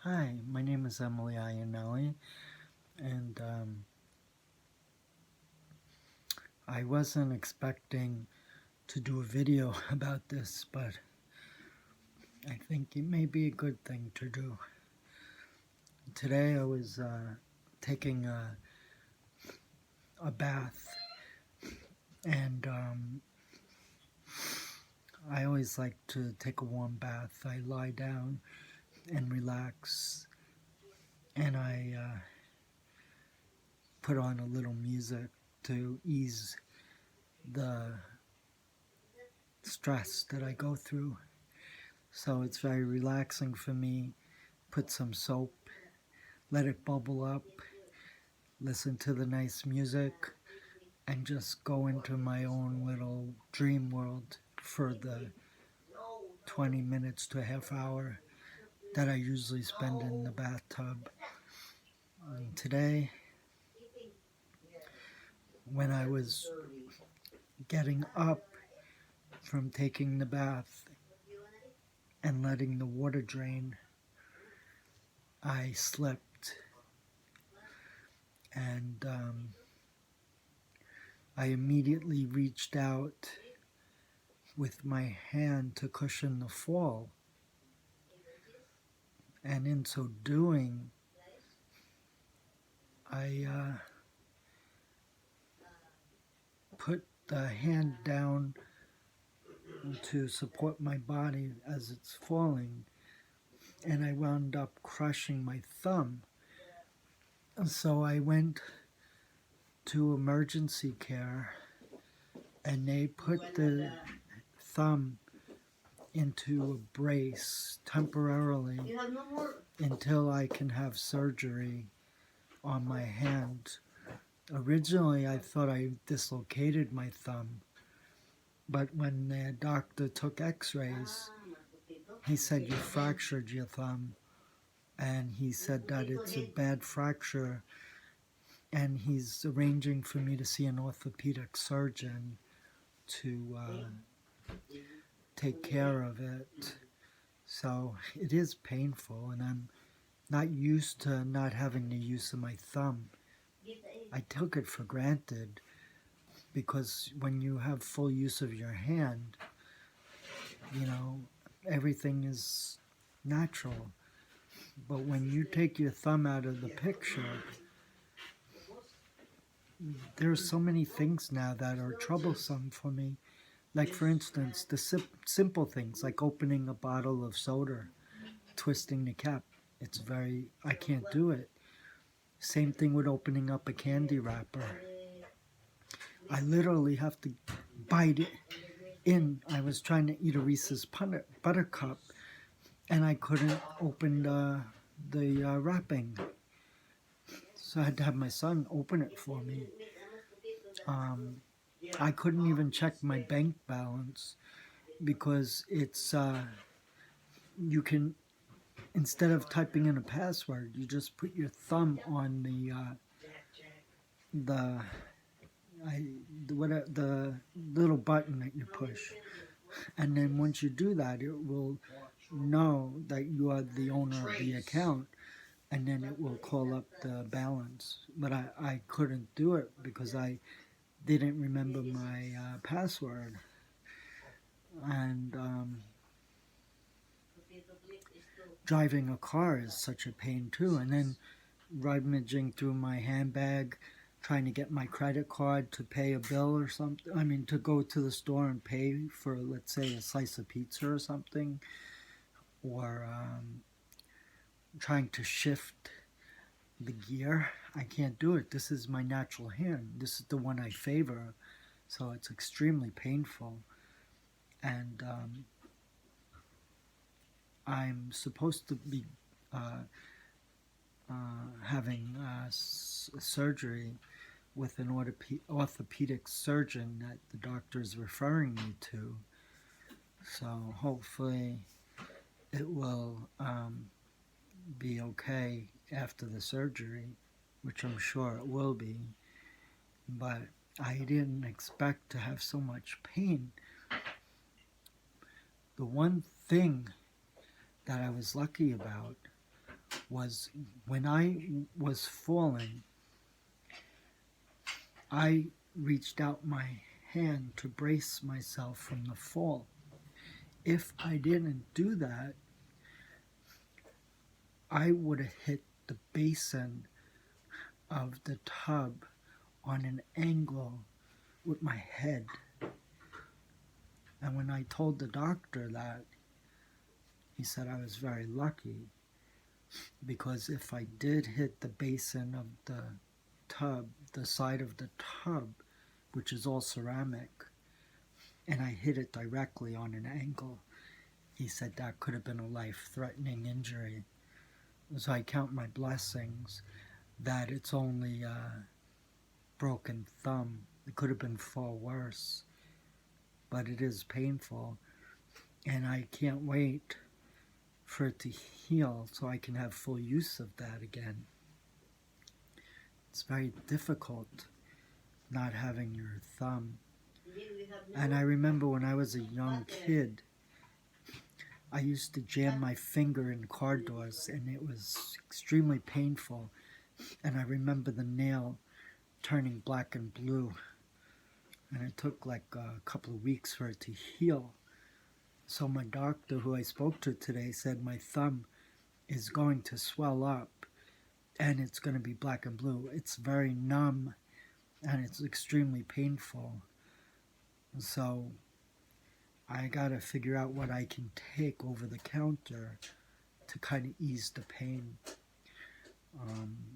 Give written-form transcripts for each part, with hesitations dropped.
Hi, my name is Emily Iannelli, and I wasn't expecting to do a video about this, but I think it may be a good thing to do. Today I was taking a bath, and I always like to take a warm bath. I lie down and relax, and I put on a little music to ease the stress that I go through. So it's very relaxing for me. Put some soap, let it bubble up, listen to the nice music, and just go into my own little dream world for the 20 minutes to a half hour that I usually spend in the bathtub. And today, when I was getting up from taking the bath and letting the water drain, I slipped, and I immediately reached out with my hand to cushion the fall, and in so doing, I put the hand down to support my body as it's falling, and I wound up crushing my thumb. So I went to emergency care, and they put the thumb into a brace temporarily until I can have surgery on my hand. Originally, I thought I dislocated my thumb, but when the doctor took x-rays, he said you fractured your thumb, and he said that it's a bad fracture, and he's arranging for me to see an orthopedic surgeon to take care of it. So it is painful, and I'm not used to not having the use of my thumb. I took it for granted because when you have full use of your hand, you know, everything is natural. But when you take your thumb out of the picture, there's so many things now that are troublesome for me. Like, for instance, the simple things like opening a bottle of soda, twisting the cap. I can't do it. Same thing with opening up a candy wrapper. I literally have to bite it in. I was trying to eat a Reese's Buttercup, and I couldn't open the wrapping. So I had to have my son open it for me. I couldn't even check my bank balance because it's you can, instead of typing in a password, you just put your thumb on the the little button that you push, and then once you do that, it will know that you are the owner of the account, and then it will call up the balance. But I couldn't do it because I didn't remember my password, and driving a car is such a pain too. And then rummaging through my handbag, trying to get my credit card to pay a bill or something. I mean, to go to the store and pay for, let's say, a slice of pizza or something, or trying to shift the gear. I can't do it. This is my natural hand. This is the one I favor. So it's extremely painful. And I'm supposed to be having surgery with an orthopedic surgeon that the doctor is referring me to. So hopefully it will be okay after the surgery, which I'm sure it will be. But I didn't expect to have so much pain. The one thing that I was lucky about was when I was falling, I reached out my hand to brace myself from the fall. If I didn't do that, I would have hit the basin of the tub on an angle with my head. And when I told the doctor that, he said I was very lucky, because if I did hit the basin of the tub, the side of the tub, which is all ceramic, and I hit it directly on an angle, he said that could have been a life-threatening injury. So I count my blessings that it's only a broken thumb. It could have been far worse, but it is painful, and I can't wait for it to heal so I can have full use of that again. It's very difficult not having your thumb. And I remember when I was a young kid, I used to jam my finger in car doors, and it was extremely painful. And I remember the nail turning black and blue, and it took like a couple of weeks for it to heal. So my doctor, who I spoke to today, said my thumb is going to swell up and it's going to be black and blue. It's very numb and it's extremely painful. So I got to figure out what I can take over the counter to kind of ease the pain.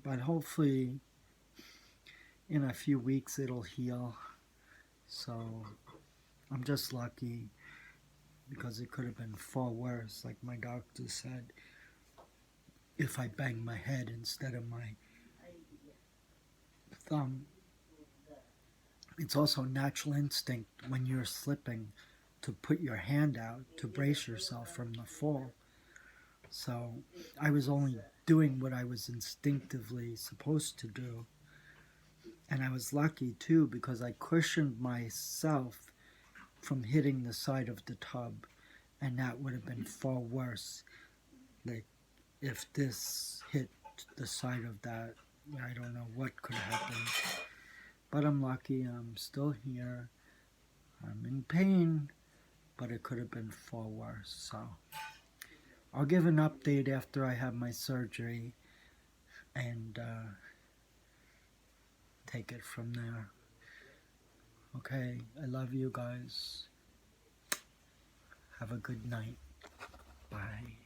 But hopefully in a few weeks it'll heal. So I'm just lucky, because it could have been far worse, like my doctor said, if I banged my head instead of my thumb. It's also a natural instinct when you're slipping to put your hand out to brace yourself from the fall. So I was only doing what I was instinctively supposed to do. And I was lucky too, because I cushioned myself from hitting the side of the tub, and that would have been far worse. Like if this hit the side of that, I don't know what could have happened. But I'm lucky, I'm still here. I'm in pain, but it could have been far worse. So I'll give an update after I have my surgery and take it from there. Okay, I love you guys. Have a good night. Bye.